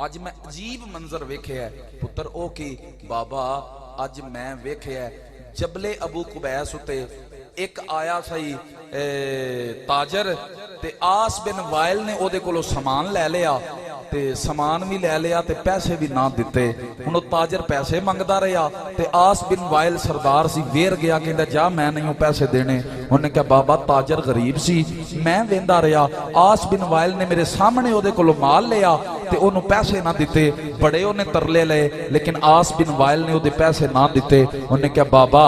اج میں عجیب منظر ویکھیا ہے پتر او کی بابا اج میں ویکھیا ہے جبل ابو قبیس اتے ایک آیا سی تاجر تے آس بن وائل نے او دے کولو سامان لے لیا تے سامان بھی لے لیا تے پیسے بھی نہ دیتے ہن او تاجر پیسے منگدا رہیا تے آس بن وائل سردار سی ویر گیا کہندا جا میں نہیں پیسے دینے انہوں نے کہا بابا تاجر غریب سی میں ویندا رہیا آس بن وائل نے میرے سامنے او دے کولو مال لیا تے انہوں پیسے نہ دیتے بڑے انہیں ترلے لے لیکن آس بن وائل نے او دے پیسے نہ دیتے انہوں نے کہا بابا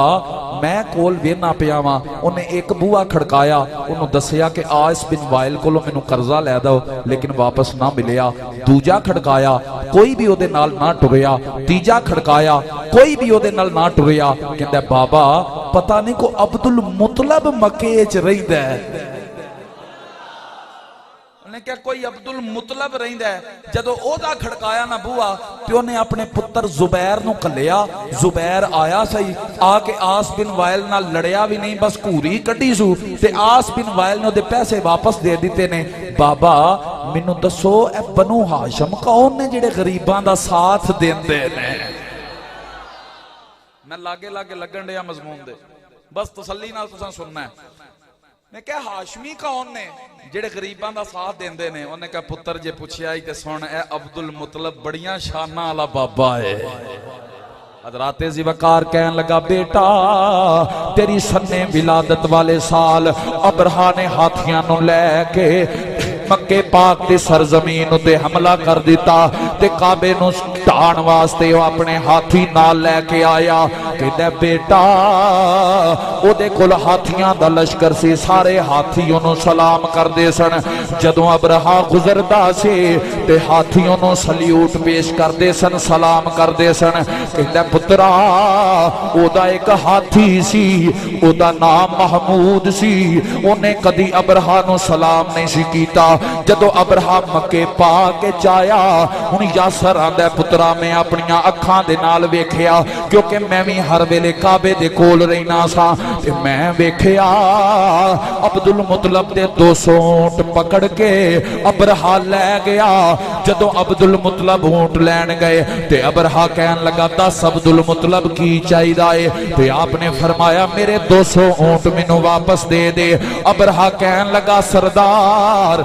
میں کول وینا پیا وا انہیں ایک بوا کھڑکایا انہوں دسیا کہ آس بن وائل کولو مینوں قرضہ لے دو لیکن واپس نہ ملیا دوجا کھڑکایا کوئی بھی او دے نال نہ ٹریا تیجا کھڑکایا کوئی بھی او دے نال نہ ٹریا کہندا بابا پتہ نہیں کو عبد المطلب مکے وچ رہندا ہے نے کہا کوئی عبد المطلب رہندا ہے جدو او دا کھڑکایا نہ بوا تے اونے اپنے پتر زبیر نو کلیا زبیر آیا سی آ کے آس بن وائل نال لڑیا بھی نہیں بس گھوری کڈی سو تے آس بن وائل نے دے پیسے واپس دے دیتے نے بابا مینوں دسو اے بنو ہاشم کون نے جڑے غریباں دا ساتھ دیندے نے میں لاگے لاگے لگن ڈیا مضمون دے بس تسلی نال تساں سننا ہے میں کہا ہاشمی کون نے جڑے غریبان دا ساتھ دیندے نے انہیں کہا پتر جے پوچھیا ہی تے سن اے عبد المطلب بڑیاں شانہ والا بابا ہے حضرات ذوالفقار کہنے لگا بیٹا تیری سنے ولادت والے سال ابرہا نے ہاتھیاں نو لے کے مکے پاک دی سرزمین تے حملہ کر دیتا تے کعبے نو ٹھان واسطے وہ اپنے ہاتھی نال لے کے آیا کہندا بیٹا او دے کول ہاتھیاں دا لشکر سی سارے ہاتھیوں نو سلام کر دے سن جدوں ابرہا گزردا سی تے ہاتھیوں نو سلیوٹ پیش کر دے سن سلام کر دے سن کہندا پترا او دا ایک ہاتھی سی او دا نام محمود سی اونے کدی ابرہا نو سلام نہیں سی کیتا جدو ابرہا مکے پا کے چایا ہن یاسر آندا پترا میں اپنیاں اکھاں دے نال ویکھیا کیونکہ میں بھی ہر ویلے کعبے دے کول رہنا سا تے میں ویکھیا عبد المطلب دے 200 اونٹ پکڑ کے ابرہا لے گیا جدو عبد المطلب اونٹ لین گئے تے ابرہا کہن لگا 10 عبد المطلب کی چاہیدا ہے تے آپ نے فرمایا میرے 200 اونٹ مینوں واپس دے دے ابرہا کہن لگا سردار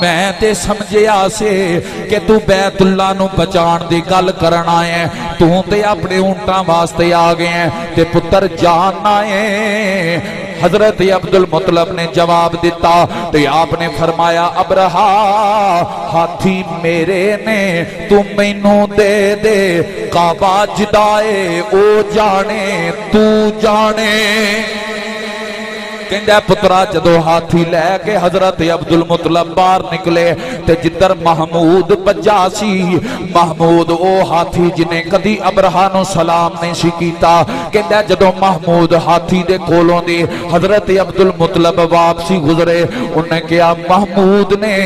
میں تے سمجھیا سے کہ تو بیت اللہ نو بچان دی گل کرن آئے تو تے اپنے اونٹاں واسطے آ گئے ہیں تے پتر جان آئے حضرت عبد المطلب نے جواب دیتا تو آپ نے فرمایا ابرہا ہاتھی میرے نے تو مینوں دے دے کعبہ جدائے او جانے تو جانے کہندا پترا جدو ہاتھی لے کے حضرت عبد المطلب باہر نکلے تے جدر محمود بجا سی محمود او ہاتھی جنہیں کدی ابرہا نو سلام نہیں سی کیتا کہندا جدو محمود ہاتھی دے کولوں دی حضرت عبد المطلب واپسی گزرے انہیں کہا محمود نے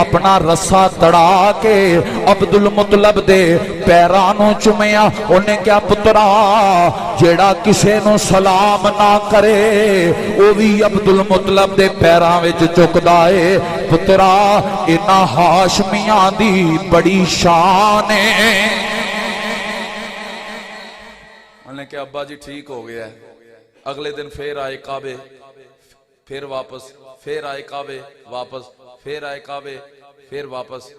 اپنا رسا تڑا کے عبد المطلب دے پیرانوں چمیا انہیں کہا پترا جیڑا کسے نو سلام نہ کرے او بھی عبد المطلب دے پیراں وچ چکدا ہے پترا انہاں ہاشمیاں دی بڑی شان ہے انہوں نے کہا ابا جی ٹھیک ہو گیا ہے اگلے دن پھر آئے کعبے پھر واپس پھر آئے کعبے واپس پھر آئے کعبے پھر واپس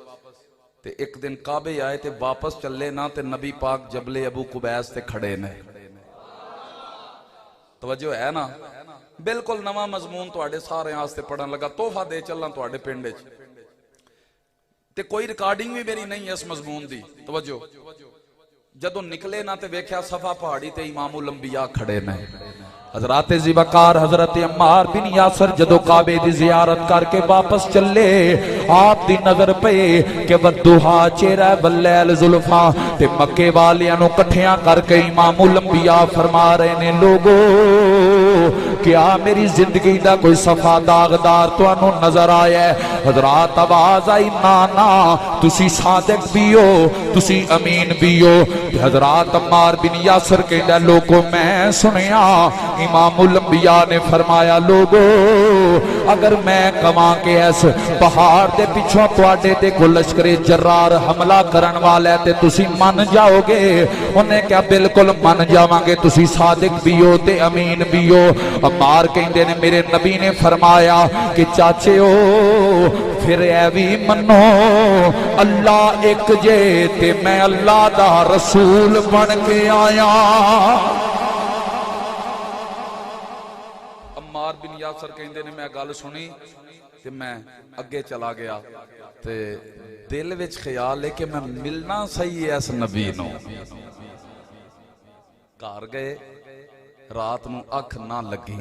تے ایک دن کعبے آئے تے واپس چلے نا تے نبی پاک جبل ابو قبیس تے کھڑے نے توجہ ہے نا بالکل نواں مضمون تواڈے سارے واسطے پڑھن لگا تحفہ دے چلنا تواڈے پنڈ وچ تے کوئی ریکارڈنگ بھی میری نہیں ہے اس مضمون دی توجہ جدوں نکلے نا تے ویکھیا صفا پہاڑی تے امام الانبیاء کھڑے نے حضرات ذوالفقار حضرت عمار بن یاسر جدو کعبے دی زیارت کر کے واپس چلے آپ دی نظر پے کہ ودھوہا چہرہ واللیل زلفاں تے مکے والیاں نو کٹھیاں کر کے امام الانبیاء فرما رہے نے لوگو کیا میری زندگی دا کوئی صفا داغدار تو انہوں نظر آیا ہے؟ حضرات آواز آئی نانا تسی صادق بھی ہو تسی امین بھی ہو۔ حضرات عمار بن یاسر کہندہ لوگوں میں سنیا امام الانبیاء نے فرمایا لوگوں اگر میں کماں کے ایس پہاڑ دے پیچھوں تواڈے تے کو لشکر جرار حملہ کرن والا ہے تے تسی من جاؤ گے؟ انہیں کیا بالکل من جاواں گے، تسی صادق بھی ہو تے امین بھی ہو۔ عمار کہندے نے میرے نبی نے فرمایا کہ چاچے ہو پھر اے بھی منو اللہ ایک جے تے میں اللہ دا رسول بن کے آیا۔ عمار بن یاسر کہندے نے میں گل سنی کہ میں اگے چلا گیا تے دل وچ خیال ہے کہ میں ملنا صحیح ہے اس نبی نو۔ گھر گئے رات نو اکھ نہ لگی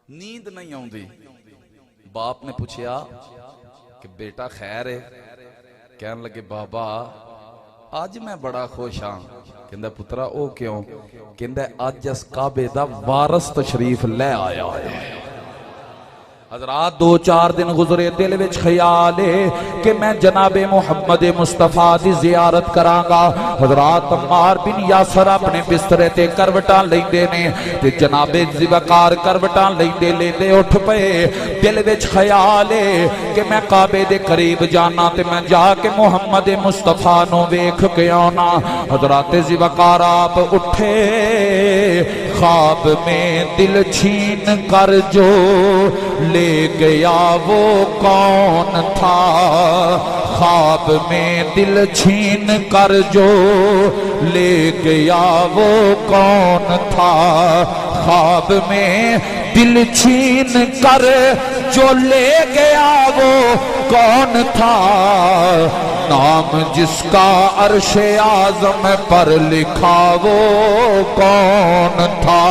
نیند نہیں آوندی۔ باپ نے پوچھیا کہ بیٹا خیر ہے؟ کہنے لگے بابا آج میں بڑا خوش ہاں۔ کہندہ پترا او کیوں؟ کہندہ آج اس کعبے دا وارث تشریف لے آیا ہے۔ حضرات دو چار دن گزرے دل وچ خیال ہے کہ میں جناب محمد مصطفیٰ دی زیارت کرانگا۔ حضرات عمار بن یاسر اپنے بسترے تے کروٹاں لیندے نے تے جناب ذوالفقار کروٹاں لیندے لیندے اٹھ پئے۔ دل وچ خیال ہے کہ میں کعبے دے قریب جانا تے میں جا کے محمد مصطفیٰ نو ویکھ کے آنا۔ حضرات ذوالفقار آپ اٹھے خواب میں دل چھین کر جو لے گیا وہ کون تھا؟ خواب میں دل چھین کر جو لے گیا وہ کون تھا؟ خواب میں دل چھین کر جو لے گیا وہ کون تھا؟ نام جس کا عرش اعظم پر لکھا وہ کون تھا؟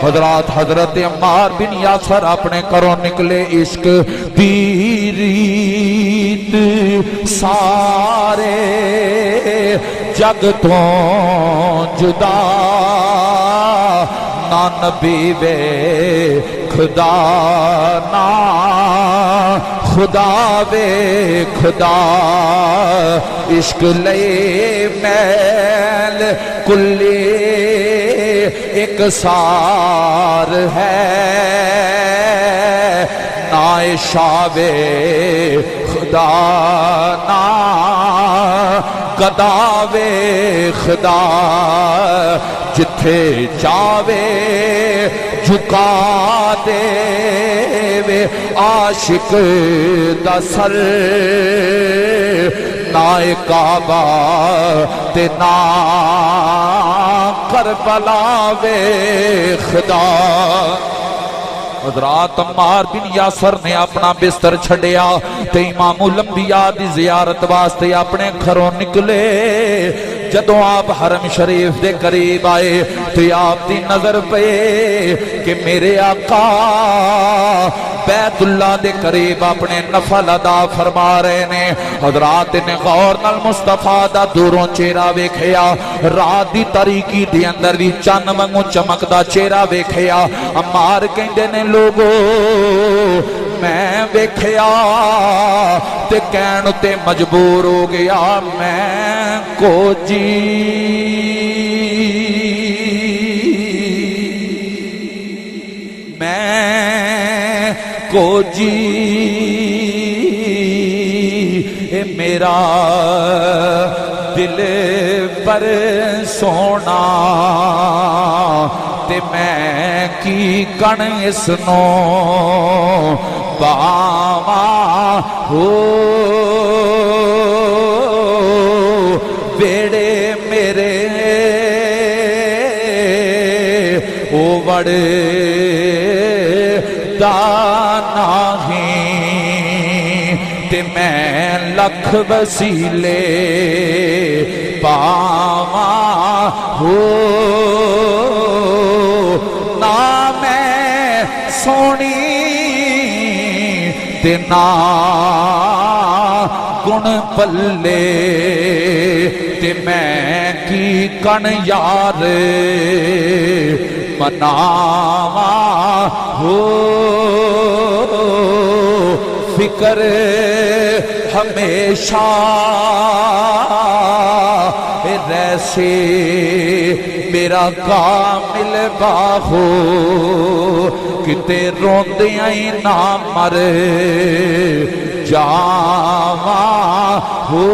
حضرات حضرت عمار بن یاسر اپنے گھروں نکلے عشق دی ریت سارے جگ تو جدا نہ نبی وے خدا نہ خدا وے خدا عشق لے میل کلی ایک سار ہے نہ شاب خدا نہ گدا وے خدا جتھے چاوے جھکا دے وے عاشق دا سر نہ کعبہ تے نہ کربلا وے خدا۔ حضرات عمار بن یاسر نے اپنا بستر چھڑیا تے امام الانبیاء دی زیارت واسطے اپنے گھروں نکلے۔ جدوں آپ حرم شریف دے قریب آئے تو آپ دی نظر پے کہ میرے آقا بیت اللہ دے قریب اپنے نفل ادا فرما رہے نے۔ حضرات نے غور نال مصطفیٰ دا دوروں چہرہ ویکھیا، رات دی تاریکی دے اندر بھی چن وانگوں چمکدا چہرہ ویکھیا۔ عمار کہندے نے لوگو میں ویکھیا تے کہن تے مجبور ہو گیا میں کو جی میں کو جی اے میرا دل پر سونا تے میں کی کن اس نو باواں ہو بیڑے میرے او وڑے دانا ہی تے میں لکھ وسیلے پاواں ہو نہ میں سونی تے نہ گن پلے تے میں کی کن یار مناوا ہو فکر ہمیشہ ایسے میرا کامل باہو کتے روندیاں ہی نہ مر جاواں ہو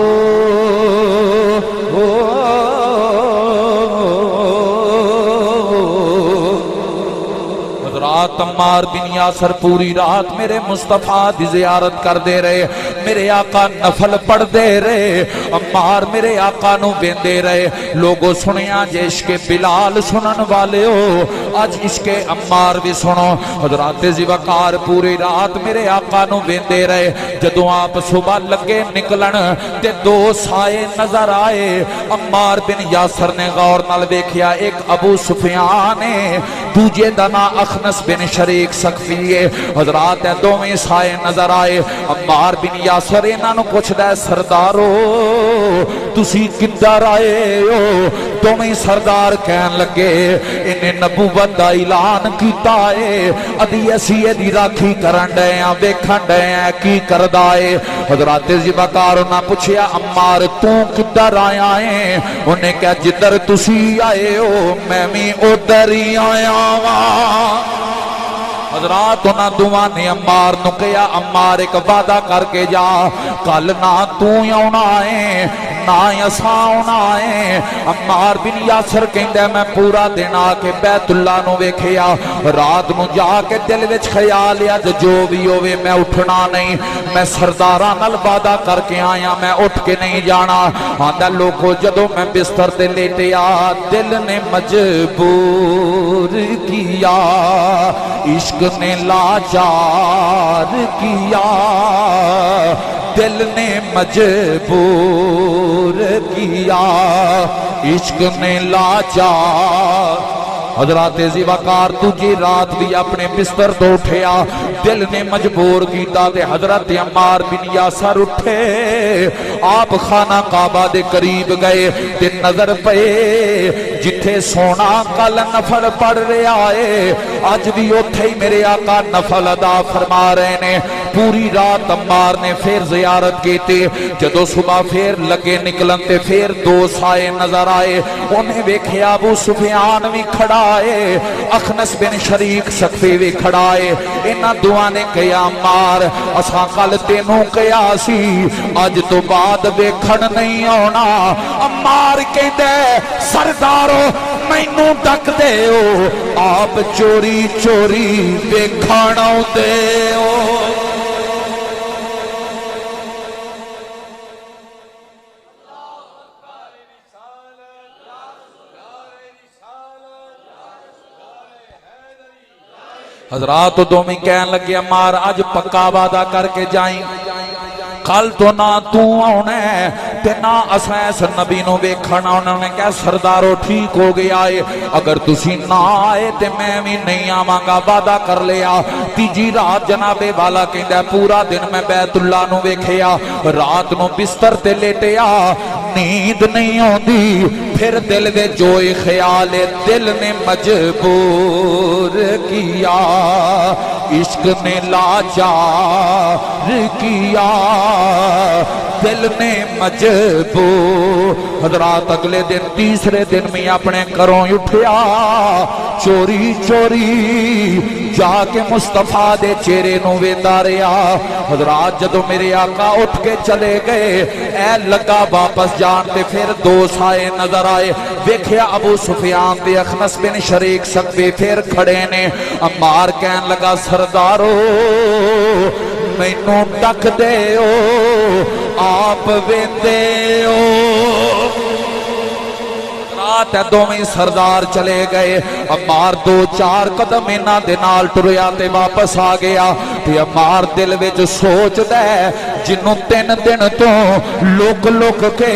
حضرات عمار بن یاسر پوری رات میرے مصطفیٰ دی زیارت کر دے رہے، میرے آقا نفل پڑھ دے رہے، عمار میرے آقا نو بیندے رہے۔ لوگو سنیا جے عشق بلال سنن والے ہو، آج عشق عمار بھی سنو۔ حضرات ذوالفقار پوری رات میرے آقا نو بیندے رہے، جدوں آپ صبح لگے نکلن تے دو سائے نظر آئے۔ عمار بن یاسر نے غور نال دیکھیا، ایک ابو سفیان ہے، دوجے دا نام اخنس بن شریک سقفی ہے۔ حضرات دوویں سائے نظر آئے۔ عمار بن یاسر انہاں نو پوچھدا ہے، سردارو تسی کدھر آئے ہو؟ دوویں سردار کہن لگے، انہیں نبوت دا اعلان کیتا ہے، ادھی اسی دی راکھی کرن ڈے ہیں، ویکھن ڈے ہیں کی کردا ہے۔ حضرات ذوالفقار نے پوچھیا، عمار تو کدھر آیا ہے؟ انہیں کہا جدھر تسی آئے ہو میں بھی ادھر ہی آیا ہاں۔ حضرات انہاں دعا نے عمار نو کہا، عمار ایک وعدہ کر کے جا، کل نہ تو آنا ہے نہ اساں آنا ہے۔ عمار بن یاسر کہندا میں پورا دن آ کے بیت اللہ نو ویکھیا، رات نو جا کے دل وچ خیال آیا جو بھی ہوے میں اٹھنا نہیں، میں سرداراں نال وعدہ کر کے آیا میں اٹھ کے نہیں جانا۔ آندا لوگو جدوں میں بستر تے لیٹیا دل نے مجبور کیا، عشق نے لاچار کیا، دل نے مجبور کیا، عشق نے لاچار۔ حضرات ذوالفقار تجھے رات بھی اپنے بستر تو اٹھیا، دل نے مجبور کیتا تے حضرت عمار بن یاسر اٹھے، آپ خانہ کعبہ دے قریب گئے تے نظر پئے جتھے سونا کل نفل پڑھ رہا ہے، آج بھی اوتھے ہی میرے آقا نفل ادا فرما رہے نے۔ پوری رات عمار نے پھر زیارت کی تھی، جدو صبح پھر لگے نکلن تے پھر دو سائے نظر آئے، انہیں ویکھیا ابو سفیان بھی کھڑا ہے، اخنس بن شریک سقفی بھی کھڑا ہے۔ انہاں دعا نے کہا، عمار اساں کل تینوں کہا سی اج تو بعد ویکھن نہیں آنا۔ عمار کہندا سردارو مینوں ڈک دے ہو، آپ چوری چوری ویکھن آؤندے ہو۔ حضرات دومی کہن لگے، عمار آج پکا وعدہ کر کے جائیں، کل تو نہ تو آنا ہے تے نہ اساں اس نبی نو ویکھنا۔ انہوں نے کہا سردارو ٹھیک ہو گیا ہے، اگر تسی نہ آئے تے میں بھی نہیں آواں گا، وعدہ کر لیا۔ تیجی رات جناب والا کہندا پورا دن میں بیت اللہ نو ویکھیا، رات نو بستر تے لیٹیا نیند نہیں آندی، پھر دل دے جوئی خیال دل نے مجبور کیا، عشق نے لاچار کیا، دل نے مجبور۔ حضرات اگلے دن تیسرے دن میں اپنے گھروں اٹھیا، چوری چوری جا کے مصطفیٰ دے چہرے نو ویندا رہیا۔ حضرات جدو میرے آقا اٹھ کے چلے گئے، اے لگا واپس جان تے پھر دو سائے نظر آئے، ویکھیا ابو سفیان تے اخنس بن شریک سقفی پھر کھڑے نے۔ عمار کہن لگا سردارو مینوں ڈک دے ہو، آپ ویندے ہو۔ رات دوویں سردار چلے گئے، عمار دو چار قدم انہاں دے نال ٹریا تے واپس آ گیا تے عمار دل وچ سوچدا ہے جنوں 3 دن تو لک لک کے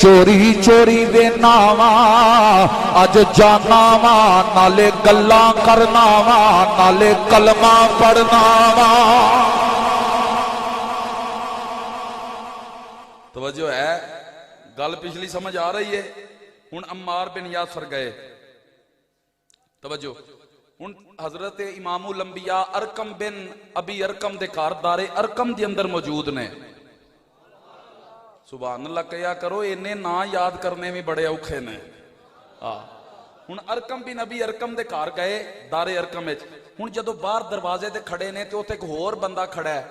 چوری چوری وینا واں، اج جانا واں نالے گلاں کرنا واں نالے کلمہ پڑھنا واں۔ توجہ ہے، گل پچھلی سمجھ آ رہی ہے؟ ہن عمار بن یاسر گئے توجہ ہن حضرت امام الانبیاء ارکم بن ابی ارکم دے گھر دارے ارکم دے اندر موجود نے سبحان اللہ کہیا کرو انہیں نا یاد کرنے میں بڑے اوکھے نے ہن ارکم بن ابی ارکم دے گھر گئے دارے ارکم وچ ہن جدو باہر دروازے تے کھڑے نے تے اوتھے ایک ہور بندہ کھڑا ہے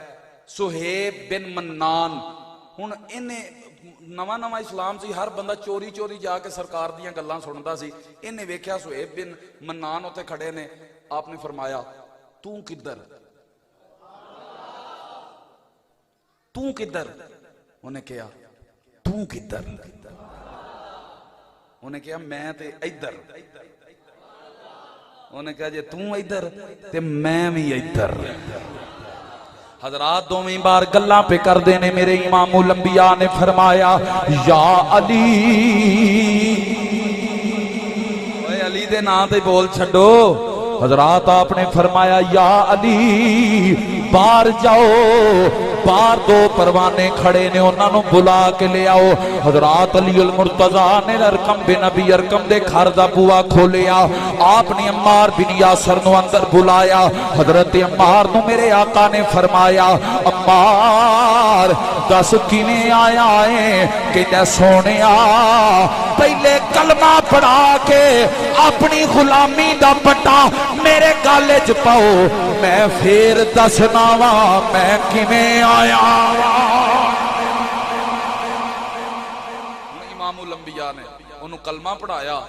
سہیب بن منان ہن انہیں نواں نواں اسلام سی ہر بندہ چوری چوری جا کے سرکار دیاں گلاں سندا سی انہیں ویکھیا سہیب بن منان اوتھے کھڑے نے آپ نے فرمایا تو کدھر انہیں کہا تو کدھر انہیں کہا میں تے ادھر انہیں کہا جے تو ادھر تے میں بھی ادھر حضرات دوویں بار گلاں پہ کر دینے میرے امام الانبیاء نے فرمایا یا علی اے علی دے نام تے بول چھڈو حضرات آپ نے فرمایا یا علی باہر جاؤ باہر دو پروانے کھڑے نے انہاں نو بلا کے لے آؤ حضرات علی المرتضی نے ارکم بن ابی ارکم دے گھر دا بوا کھولیا آپ نے عمار بن یاسر نو اندر بلایا حضرت عمار نو میرے آقا نے فرمایا عمار دس کیویں آیا ہے کہ سونیا پہلے کلمہ پڑھا کے اپنی غلامی دا پٹا میرے گالے چ پاؤ میں پھر دسنا وا میں کیویں آیا امام الانبیاء نے انہوں کلمہ پڑھایا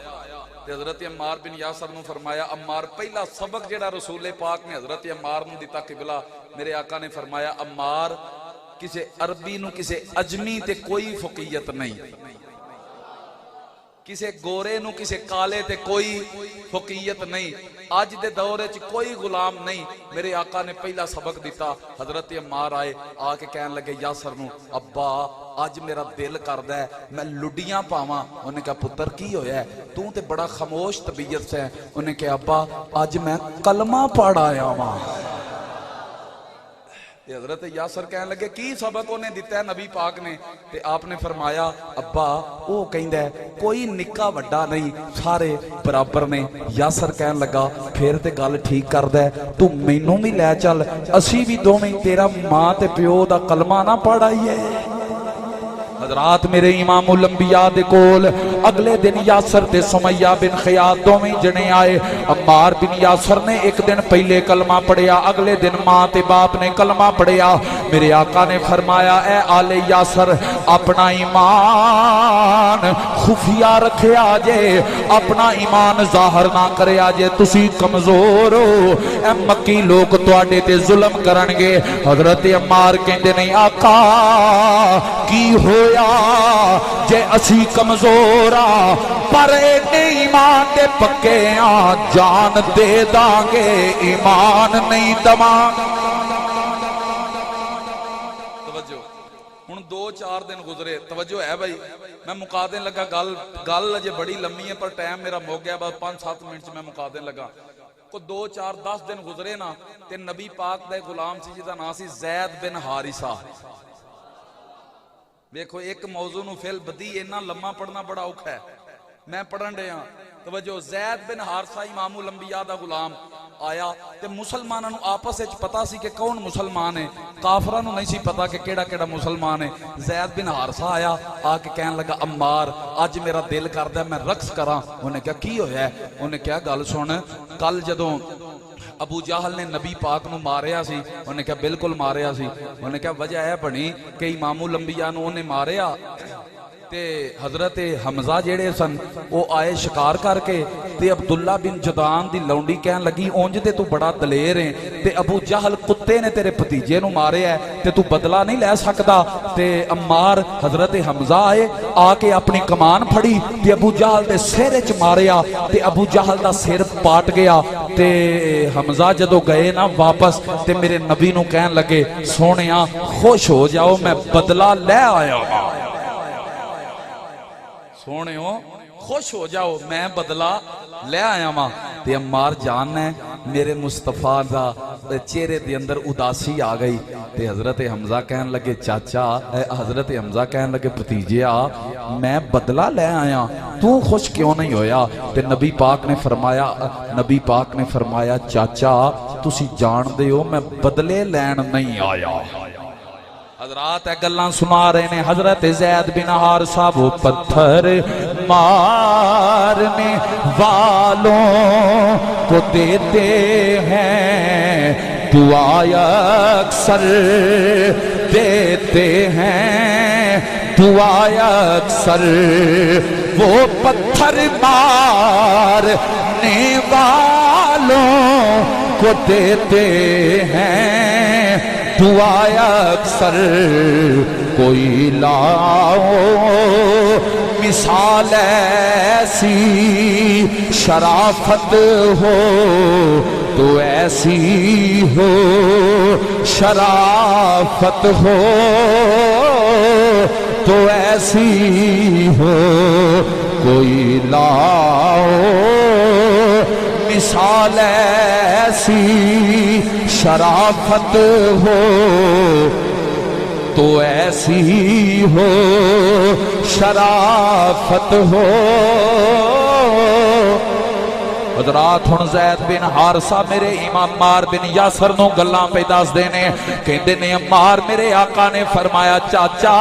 حضرت عمار بن یاسر نے فرمایا عمار پہلا سبق جڑا رسول پاک نے حضرت عمار نے دیتا قبلہ میرے آقا نے فرمایا عمار کسی عربی نو کسی اجمی تے کوئی فقیت نہیں کسی گورے نو کسی کالے تے کوئی فقیت نہیں آج دے دورے چ کوئی غلام نہیں میرے آقا نے پہلا سبق دیتا حضرت عمار آئے آ کے کہنے لگے یاسر نو ابا آج میرا دل کردا ہے میں لڈیاں پاواں انہیں کہا پتر کی ہویا ہے تو تے بڑا خاموش طبیعت سے انہیں کہا ابا آج میں کلمہ پڑھ آیا ہاں حضرت یاسر کہنے لگے کی سبق انہیں دیتا ہے نبی پاک نے تے آپ نے فرمایا ابا وہ کہندا ہے کوئی نکا وڈا نہیں سارے برابر نے یاسر کہنے لگا پھر تے گل ٹھیک کردا ہے تو مینوں بھی لے چل اسی بھی دوویں تیرا ماں تے پیو دا کلمہ نہ پڑھائیے حضرات میرے امام الانبیاء دے کول اگلے دن یاسر تے سمیہ بن خیاط دوویں جنے آئے عمار بن یاسر نے ایک دن پہلے کلمہ پڑھیا اگلے دن ماں تے باپ نے کلمہ پڑھیا میرے آقا نے فرمایا اے آل یاسر اپنا ایمان خفیہ رکھیا جے اپنا ایمان ظاہر نہ کریا جے تسی کمزور ہو اے مکی لوگ تواڈے تے ظلم کرنگے حضرت عمار کہندے نہیں آقا کی ہویا جے اسی کمزورا پر ایمان دے پکے جان دے دانگے ایمان نہیں دمان توجہ ہن دو چار دن گزرے توجہ ہے بھائی میں مکا دین لگا گل اجے بڑی لمبی ہے پر ٹائم میرا مو گیا بس 5-7 منٹ میں مکا دین لگا کو 2-4-10 دن گزرے نا تے نبی پاک دا غلام سی جدا نام سی زید بن حارثہ دیکھو ایک موضوع نو فعل بدی اینا لمحہ پڑھنا بڑا اوکھا ہے میں پڑھن رہے ہاں توجہ زید بن حارثہ امام الانبیاء دا غلام آیا تے مسلمانوں نو آپس وچ پتہ سی کہ کون مسلمان ہے کافراں نو نہیں سی پتہ کہ کیڑا کیڑا مسلمان ہے زید بن حارثہ آیا آ کے کہن لگا عمار اج میرا دل کردا ہے میں رقص کراں انہیں کہا کی ہویا ہے انہیں کہا گل سن کل جدوں ابو جہل نے نبی پاک نو ماریا سی انہیں کہا بالکل ماریا سی انہیں کہا وجہ ہے بنی کہ امام الانبیاء نو انہیں ماریا تے حضرت حمزہ جیڑے سن وہ آئے شکار کر کے تے عبداللہ بن جدعان دی لونڈی کہن لگی اونج تے تو بڑا دلیر ہے تے ابو جہل کتے نے تیرے بھتیجے نو مارے ہے تے تو بدلہ نہیں لے سکدا تے عمار حضرت حمزہ آئے آ کے اپنی کمان پھڑی تے ابو جہل دے سر وچ ماریا تے ابو جہل دا سر پاٹ گیا تے حمزہ جدو گئے نا واپس تے میرے نبی نو کہن لگے سونیا خوش ہو جاؤ میں بدلہ لے آیا سونے ہو خوش ہو جاؤ میں بدلہ لے آیا ماں تے عمار جان ہے میرے مصطفیٰ دا چہرے دے اندر اداسی آ گئی تے حضرت حمزہ کہن لگے چاچا حضرت حمزہ کہن لگے بھتیجیا میں بدلہ لے آیا تو خوش کیوں نہیں ہویا تے نبی پاک نے فرمایا چاچا تسی جان دے ہو میں بدلے لین نہیں آیا حضرات اے گلاں سنا رہے نے حضرت زید بن حارثہ وہ پتھر مارنے والوں کو دیتے ہیں دعائیں اکثر دیتے ہیں دعائیں اکثر وہ پتھر مارنے والوں کو دیتے ہیں دعائیں اکثر کوئی لاؤ مثال ایسی شرافت ہو تو ایسی ہو شرافت ہو تو ایسی ہو کوئی لاؤ مثال ایسی شرافت ہو تو ایسی ہو شرافت ہو حضرات ہن زید بن حارثہ میرے امام عمار بن یاسر نو گلاں پہ دس دینے کہندے نے عمار میرے آقا نے فرمایا چاچا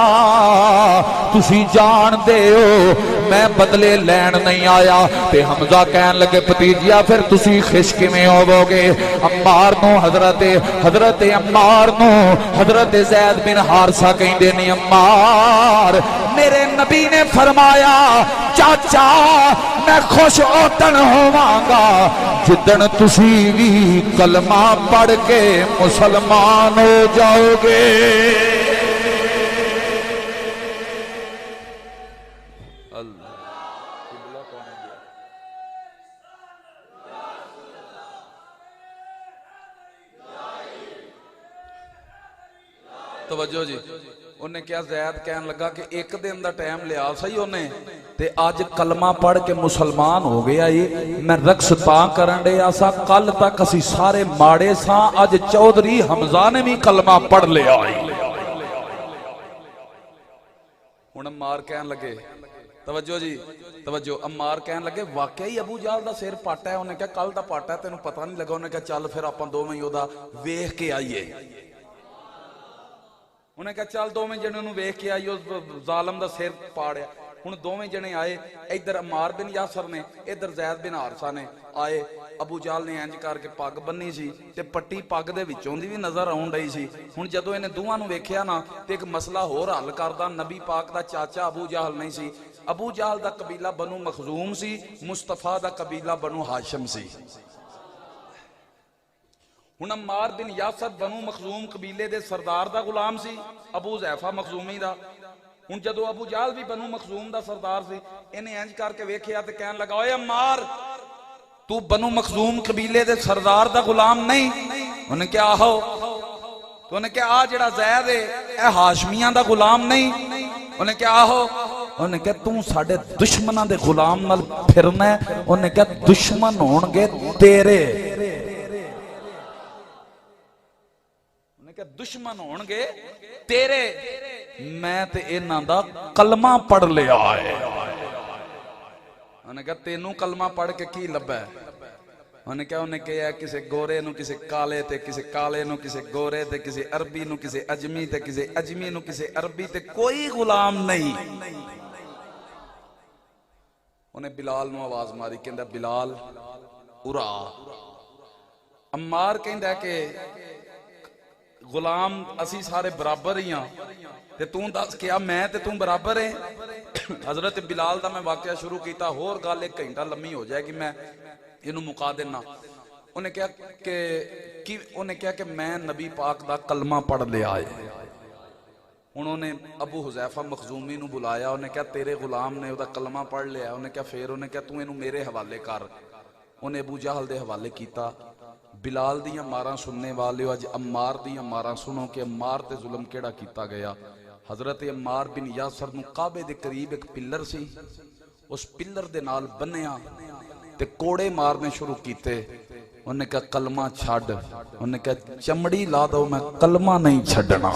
تسی جان دے ہو میں بدلے لین نہیں آیا تے حمزہ کہن لگے بھتیجیا پھر تسی خوش کیویں ہووگے عمار نو حضرت عمار نو حضرت زید بن حارثہ کہندے نے عمار میرے نبی نے فرمایا چاچا میں خوش اوتن ہوواں گا جدن تسی بھی کلمہ پڑھ کے مسلمان ہو جاؤ گے توجہ جی انہیں کیا زید کہن لگا کہ ایک دن دا ٹائم لیا سہی انہیں تے آج کلمہ پڑھ کے مسلمان ہو گیا یہ میں رقص تاں کرن دے آسا کل تک اسی سارے ماڑے ساں آج چودھری حمزہ نے بھی کلمہ پڑھ لیا انہیں عمار کہن لگے توجہ جی توجہ عمار کہن لگے واقعی ابو جہل دا سر پاٹا ہے انہیں کہا کل دا پاٹا ہے تینوں پتہ نہیں لگا انہیں کہا چل پھر اپن دو میں یوں دا ویخ کے آئیے انہیں کہا چل دو میں جنے انہوں ویخ کے آئیے ظالم دا سر پاڑیا ہن دوویں جنے آئے ادھر عمار بن یاسر نے ادھر زید بن حارثہ نے آئے ابو جہل نے انج کر کے پگ بننی سی تے پٹی پگ دے وچوں دی وی نظر آون رہی سی ہن جدوں انہیں دوواں نوں ویکھیا نا تے ایک مسئلہ ہور حل کردا نبی پاک دا چاچا ابو جہل نہیں سی ابو جہل دا قبیلہ بنو مخزوم سی مصطفیٰ دا قبیلہ بنو ہاشم سی ہن عمار بن یاسر بنو مخزوم قبیلے دے سردار دا غلام سی ابو حذیفہ مخزومی دا ہن جدو ابو جہل بھی بنو مخزوم دا سردار سی انہیں انج کر کے ویکھیا تے کہن لگا اوے عمار تو بنو مخزوم قبیلے دے سردار دا غلام نہیں انہیں کیا آہو تو انہیں کیا آ جڑا زید ہے اے ہاشمیاں دا غلام نہیں انہیں کیا آہو انہیں کہا تم ساڑھے دشمنہ دے غلام نال پھرنا ہے انہیں کہا دشمن ہونگے تیرے کہ دشمن ہونگے تیرے میں تے انہاں دا کلمہ پڑھ لیا ہے انہیں کہا تینوں کلمہ پڑھ کے کی لبا ہے انہیں کہا کسے گورے نو کسے کالے تے کسے کالے نو کسے گورے تے کسے عربی نو کسے اجمی تے کسے اجمی نو کسے عربی تے کوئی غلام نہیں انہیں بلال نو آواز ماری کہندہ بلال ارا عمار کہندہ کہ غلام اسی سارے برابر ہی ہیں تے توں دس کیا میں تے توں برابر ہیں حضرت بلال دا میں واقعہ شروع کیتا ہور گال ایک گھنٹہ لمحی ہو جائے کہ میں انہوں مقا دینا انہیں کہا کہ میں نبی پاک دا کلمہ پڑھ لے آئے انہوں نے ابو حذیفہ مخزومی نو بلایا انہیں کہا تیرے غلام نے دا کلمہ پڑھ لیا انہیں کہا پھر انہیں کہا تو انہوں میرے حوالے کر انہیں ابو جہل دے حوالے کیتا بلال دیاں ماراں سننے والے اج عمار دیاں ماراں سنو کہ عمار تے ظلم کیڑا کیتا گیا حضرت عمار بن یاسر نو کعبے دے قریب ایک پلر سی اس پلر دے نال بنیا تے کوڑے مارنے شروع کیتے انہیں کہا کلمہ چھڈ، انہیں کہا چمڑی لا دو میں کلمہ نہیں چھڈنا۔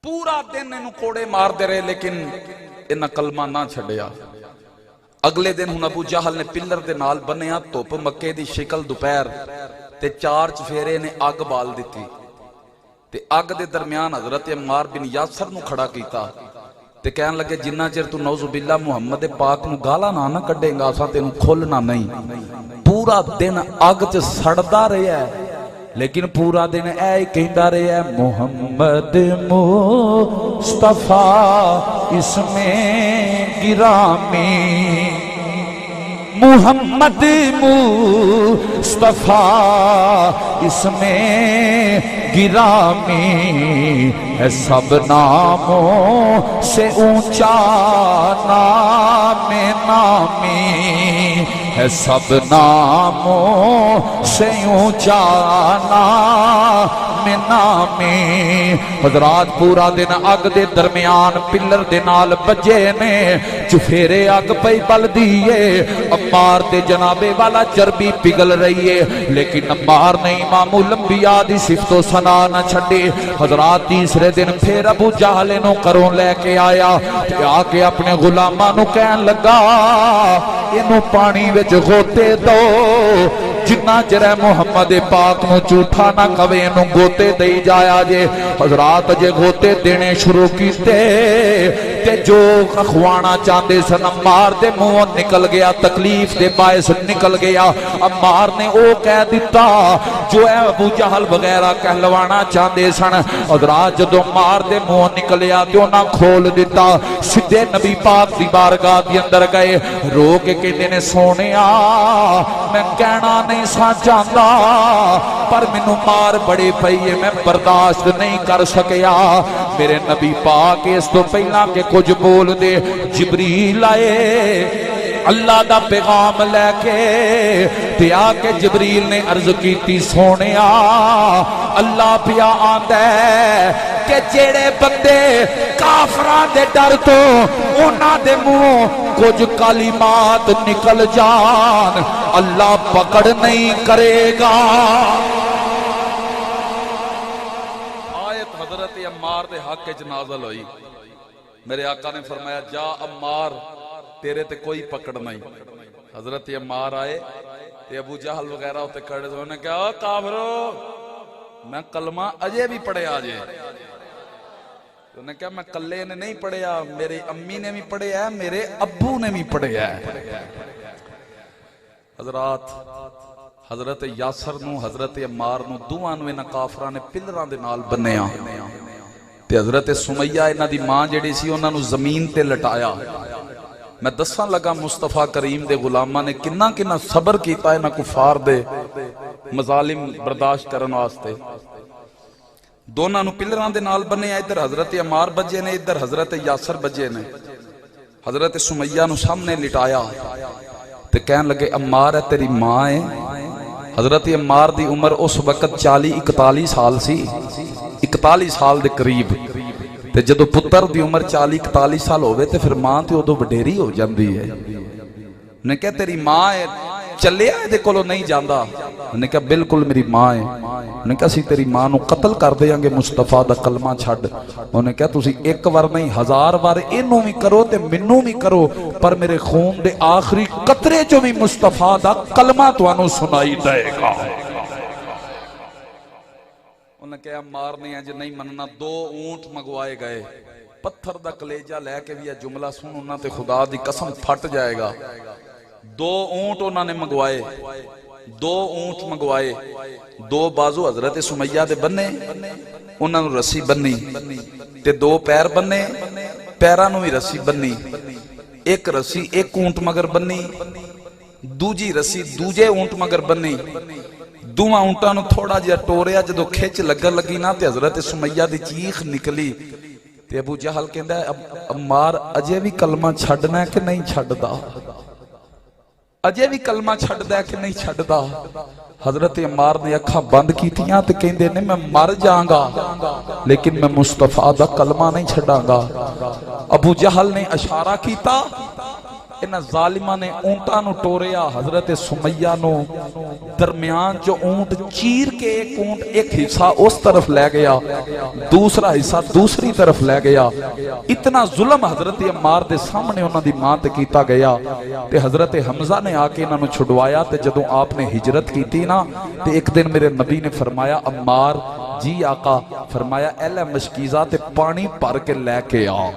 پورا دن انہوں کوڑے مار دے رہے لیکن انہاں کلمہ نہ چھڈیا۔ اگلے دن ہن ابو جہل نے پلر دے نال بنیا، دھوپ مکے دی شکل دوپہر تے 4 چفیرے نے اگ بال دیتی تے اگ دے درمیان حضرت عمار بن یاسر نو کھڑا کیتا تے کہن لگے جنہ چر تو نعوذ باللہ محمد پاک نو گالا نہ کڈے گا اساں تینوں کھولنا نہیں۔ پورا دن اگ چ سڑدا رہیا ہے لیکن پورا دن اے کہندا رہیا ہے محمد مصطفیٰ اس میں گرامی، محمد مصطفیٰ اس میں گرامی ہے، سب ناموں سے اونچا نام نامی ہے، سب ناموں سے اونچا نام نامی۔ حضرات پورا دن اگ دے درمیان پلر دے نال بجے نے، چفیرے اگ پئی بل دیئے، عمار تے جنابے والا چربی پگل رہی ہے لیکن عمار نے امام الانبیاء دی صفت و ثنا نہ چھڈی۔ حضرات تیسرے دن پھر ابو جہل نو کروں لے کے آیا تے آ کے اپنے غلاماں نو کہن لگا اینو پانی وچ غوطے دو، جنہ چرے محمد پاک نو جھوٹا نہ کہے اینو غوطے دئی جایا جے۔ حضرات جے غوطے دینے شروع کیتے تے جو کھوانا چاہتے سن عمار دے منہ نکل گیا، تکلیف دے باعث نکل گیا۔ عمار نے او کہہ دیتا جو اے ابو جہل وغیرہ کہلوانا چاہتے سن۔ حضرات جدو عمار دے منہ نکلیا تے انہاں کھول دیتا، سدھے نبی پاک دی بارگاہ دی اندر گئے، رو کے کہتے نے سونیا میں کہنا نہیں سا چاہتا پر مینوں مار بڑی پئی ہے، میں برداشت نہیں کر سکیا۔ میرے نبی پاک اس تو پہلا کہ کچھ بول دے، جبریل آئے اللہ دا پیغام لے کے تے آ کے جبریل نے عرض کیتی سونیا اللہ پیا آندا ہے کہ جیڑے بندے کافراں دے ڈر تو انہاں دے منہ کچھ کلمات نکل جان اللہ پکڑ نہیں کرے گا۔ آیت حضرت عمار دے حق وچ نازل ہوئی، میرے آقا نے فرمایا جا عمار تیرے تے کوئی پکڑ نہیں۔ حضرت عمار آئے تے ابو جہل وغیرہ ہوتے کھڑے تھے، انہوں نے کہا کافرو میں کلمہ اجے بھی پڑھے آجے۔ انہوں نے کہا میں کلے نے نہیں پڑھیا، میری امی نے بھی پڑھے ہے، میرے ابو نے بھی پڑھے ہے۔ حضرات حضرت یاسر نو حضرت عمار نو دوواں نو انہاں کافراں نے پلراں دے نال بنیا تے حضرت سمیہ انہاں دی ماں جڑی سی انہاں نو زمین تے لٹایا۔ میں دساں لگا مصطفیٰ کریم دے غلاماں نے کنا کنا صبر کیتا انہاں کفار دے مظالم برداشت کرن واسطے۔ دونوں نو پلراں دے نال بنے، ادھر حضرت عمار بجے نے، ادھر حضرت یاسر بجے نے۔ حضرت سمیہ نو سامنے لٹایا تے کہن لگے عمار ہے تیری ماں ہے۔ حضرت عمار دی عمر اس وقت 40-41 سال سی، 41 سال دے قریب، تے جدو پتر دی عمر 40-41 سال ہوئے تے پھر ماں تے ادو وڈیری ہو جاندی ہے۔ نے کہا تیری ماں ہے چلے آئے دے کولو نہیں جاندہ؟ نے کہا بالکل میری ماں ہے۔ نے کہا سی تیری ماں نو قتل کر دیاں گے مصطفیٰ دا کلمہ چھڑ۔ انہوں نے کہا تُسی ایک وار نہیں 1000 وار انہوں بھی کرو تے منوں بھی کرو پر میرے خون دے آخری قطرے جو بھی مصطفیٰ دا کلمہ تو انہوں سنائی دے گا۔ انہوں نے کہا مار نہیں ہے جو نہیں مننا۔ 2 اونٹ مگوائے گئے، پتھر دا کلیجہ لے کے بھی یہ جملہ سن انہوں تے خدا دی قسم پھٹ جائے گا۔ 2 اونٹ انہوں نے مگوائے، 2 اونٹ مگوائے، 2 بازو حضرت سمیہ دے بننے، انہوں نے رسی بننی تے 2 پیر بننے، پیرانوں بھی رسی بننی۔ ایک رسی ایک اونٹ مگر بننی، دوجی رسی دوجے اونٹ مگر بننی۔ دوواں اونٹاں نو تھوڑا جہا ٹوریا، جدو کھچ لگن لگی نا تے حضرت سمیہ دی چیخ نکلی تے ابو جہل کہندا ہے عمار اجے بھی کلمہ چھڈنا ہے کہ نہیں چھڈدا؟ اجے بھی کلمہ چھڈدا ہے کہ نہیں چھڈدا؟ حضرت عمار نے اکھاں بند کیتیاں تے کہندے نے میں مر جاؤں گا لیکن میں مصطفیٰ دا کلمہ نہیں چھڈاں گا۔ ابو جہل نے اشارہ کیتا انہاں ظالماں نے اونٹاں نو ٹوریا، حضرت سمیہ نو درمیان جو اونٹ چیر کے ایک اونٹ ایک حصہ اس طرف لے گیا، دوسرا حصہ دوسری طرف لے گیا. اتنا ظلم حضرت عمار دے سامنے انہاں دی ماں تے کیتا گیا تے حضرت حمزہ نے آ کے انہاں نو چھڑوایا. تے جدوں آپ نے ہجرت کیتی نا تے ایک دن میرے نبی نے فرمایا عمار جی آقا، فرمایا اے لے مشکیزہ تے پانی بھر کے لے کے آ،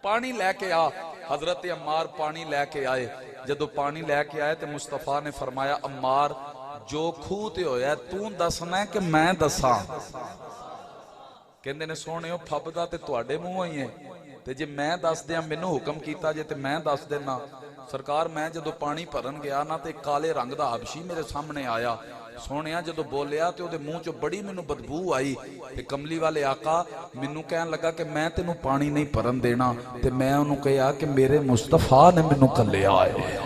پانی لے کے آ. حضرت عمار پانی لے کے آئے. جدو پانی لے کے آئے تے مصطفیٰ نے فرمایا عمار جو کھوہ تے ہویا ہے تو دسنا ہے کہ میں دساں؟ کہندے نے سونے ہو پھبدا تے تواڈے منہ ہوئی ہیں تے جے میں دس دیاں مینوں حکم کیتا جے تے میں دس دینا. سرکار میں جدو پانی بھرن گیا نا تے کالے رنگ دا حبشی میرے سامنے آیا. سونیا جدو بولیا تے اودے منہ چو بڑی مینوں بدبو آئی تے کملی والے آقا مینوں کہن لگا کہ میں تینوں پانی نہیں بھرن دینا. تے میں انہوں کہا کہ میرے مصطفیٰ نے مینوں کلیا ہے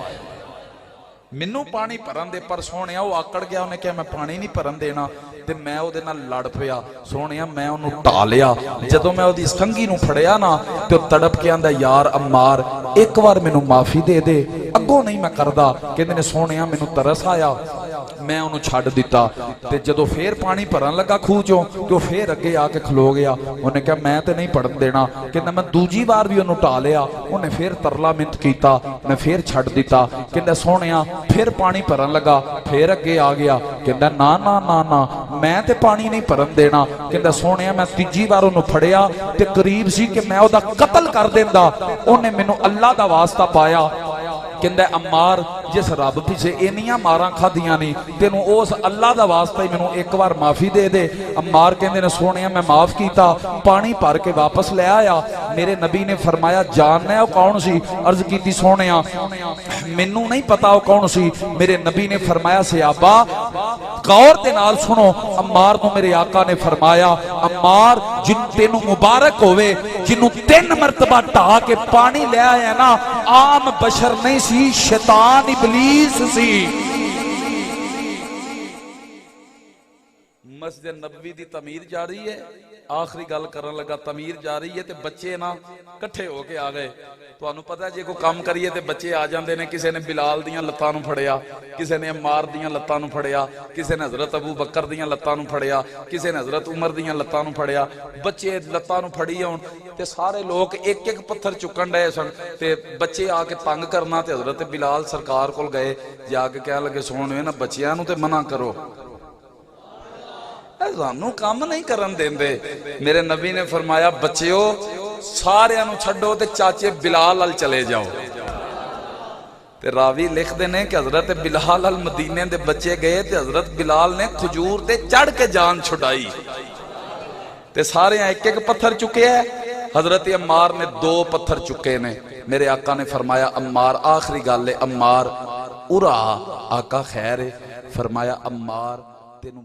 مینوں پانی بھرن دے. پر سونیا وہ آکڑ گیا، انہیں کہا میں پانی نہیں بھرن دینا. تے میں او دے نال لڑ پیا. سونیا میں انہوں ٹالیا. جدو میں او دی سنگی نو پھڑیا نا تے او تڑپ کے آندا یار عمار ایک بار مینوں معافی دے دے، اگوں نہیں میں کردا. کہندے نے سونیا مینوں ترس آیا، میں انہوں چھڑ دیتا. تے جدو پھر پانی بھرن لگا کھوہ چوں تے او پھر اگے آ کے کھلو گیا. انہیں کہا میں تے نہیں بھرن دینا. کہندا میں دوجی بار بھی انہوں ٹالیا، انہیں پھر ترلا منت کیتا، میں پھر چھڑ دیتا. کہندا سونیا پھر پانی بھرن لگا، پھر اگے آ گیا. کہندا نا نا نا نا میں تے پانی نہیں بھرن دینا. کہندا سونیا میں تیجی بار انہوں پھڑیا تے قریب سی کہ میں او دا قتل کر دیندا. انہیں مینوں اللہ دا واسطہ پایا. کہندا عمار جس رب پیچھے اینیاں ماراں کھادیاں نہیں تینوں اس اللہ دا واسطہ ہی مینوں ایک بار معافی دے دے. عمار کہندے نے سونیا میں معاف کیتا، پانی بھر کے واپس لے آیا. میرے نبی نے فرمایا جاننا ہے وہ کون سی؟ عرض کیتی سونیا مینوں نہیں پتا وہ کون سی. میرے نبی نے فرمایا صحابہ غور دے نال سنو. عمار کو میرے آقا نے فرمایا عمار جن تینوں مبارک ہوئے جنوں 3 مرتبہ ٹھا کے پانی لے آیا نا، عام بشر نہیں سی، شیطان ابلیس سی. مسجد نبوی دی تعمیر جاری ہے. آخری گل کرن لگا تعمیر جاری ہے تے بچے نا کٹھے ہو کے آ گئے. تانوں پتہ ہے جے کوئی کام کریے تے بچے آ جاندے نے. کسے نے بلال دیاں لتاں نوں پھڑیا، کسے نے عمار دیاں لتاں نوں پھڑیا، کسے نے حضرت ابو بکر دیاں لتاں نوں پھڑیا، کسے نے حضرت عمر دیاں لتاں نوں پھڑیا. بچے لتاں نوں پھڑی ہون تے سارے لوگ ایک ایک پتھر چکن ڈے سن. تے بچے آ کے تنگ کرنا تے حضرت بلال سرکار کول گئے. جا کے کہنے لگے سونے نا بچیاں نوں تے منع کرو، سانوں کام نہیں کرن دیندے. میرے نبی نے فرمایا بچیو سارے نوں چھڈو تے چاچے بلال ال چلے جاؤ. تے راوی لکھ دینے کہ حضرت بلال ال مدینے دے بچے گئے تے حضرت بلال نے کھجور تے چڑھ کے جان چھڑائی تے سارے ایک ایک پتھر چکے ہیں. حضرت عمار نے 2 پتھر چکے نے. میرے آقا نے فرمایا عمار آخری گل ہے عمار ارا. آقا خیر ہے. فرمایا عمار تینوں